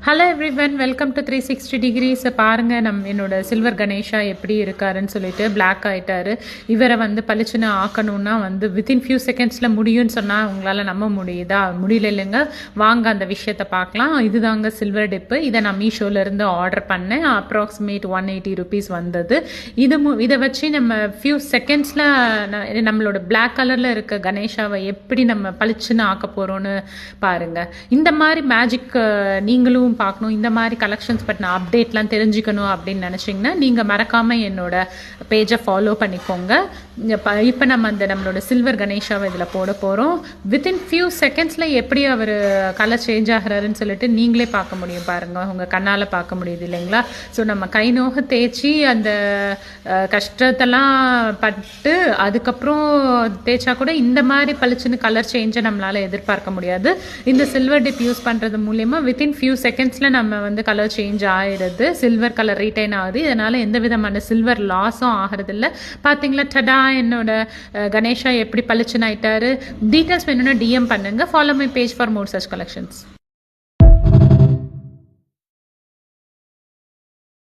Hello everyone, welcome to 360 degrees. பாருங்கள், என்னோட silver Ganesha எப்படி இருக்காருன்னு சொல்லிட்டு பிளாக் ஆகிட்டாரு. இவரை பளிச்சுன்னு ஆக்கணும்னா வித்தின் ஃபியூ செகண்ட்ஸில் முடியும்னு சொன்னால் உங்களால் நம்ப முடியுதா? முடியல இல்லைங்க. வாங்க அந்த விஷயத்தை பார்க்கலாம். இதுதாங்க சில்வர் டிப்பு. இதை நான் மீஷோலேருந்து ஆர்டர் பண்ணேன். அப்ராக்சிமேட் 180 ருபீஸ் வந்தது. இதை வச்சு நம்ம ஃபியூ செகண்ட்ஸில் நம்மளோட பிளாக் கலரில் இருக்க கணேஷாவை எப்படி நம்ம பளிச்சுன்னு ஆக்க போகிறோன்னு பாருங்கள். இந்த மாதிரி மேஜிக் நீங்களும் பார்க்கணும், இந்த மாதிரி கலெக்ஷன்ஸ் பற்றின அப்டேட்லாம் தெரிஞ்சுக்கணும் அப்படின்னு நினச்சிங்கன்னா நீங்கள் மறக்காமல் என்னோட பேஜை ஃபாலோ பண்ணிக்கோங்க. இப்போ நம்ம நம்மளோட சில்வர் கணேஷாவை இதில் போட போகிறோம். வித்தின் ஃபியூ செகண்ட்ஸில் எப்படி அவர் கலர் சேஞ்ச் ஆகிறாருன்னு சொல்லிட்டு நீங்களே பார்க்க முடியும். பாருங்கள், உங்கள் கண்ணால் பார்க்க முடியுது இல்லைங்களா? ஸோ நம்ம கை நோக தேய்ச்சி அந்த கஷ்டத்தெல்லாம் பட்டு அதுக்கப்புறம் தேய்ச்சா கூட இந்த மாதிரி பளிச்சுன்னு கலர் சேஞ்சை நம்மளால் எதிர்பார்க்க முடியாது. இந்த சில்வர் டிப் யூஸ் பண்ணுறது மூலயமா வித்தின் ஃபியூ செகண்ட்ஸில் நம்ம கலர் சேஞ்ச் ஆகிடுது. சில்வர் கலர் ரீட்டைன் ஆகுது. இதனால் எந்த விதமான சில்வர் லாஸும் ஆகிறதில்ல. பார்த்தீங்களா, டடா, என்னோட கணேஷா எப்படி பளிச்சுன்னு ஆயிட்டாரு. டீட்டெயில்ஸ் வேணும்னா DM பண்ணுங்கள். Follow my page for more such collections.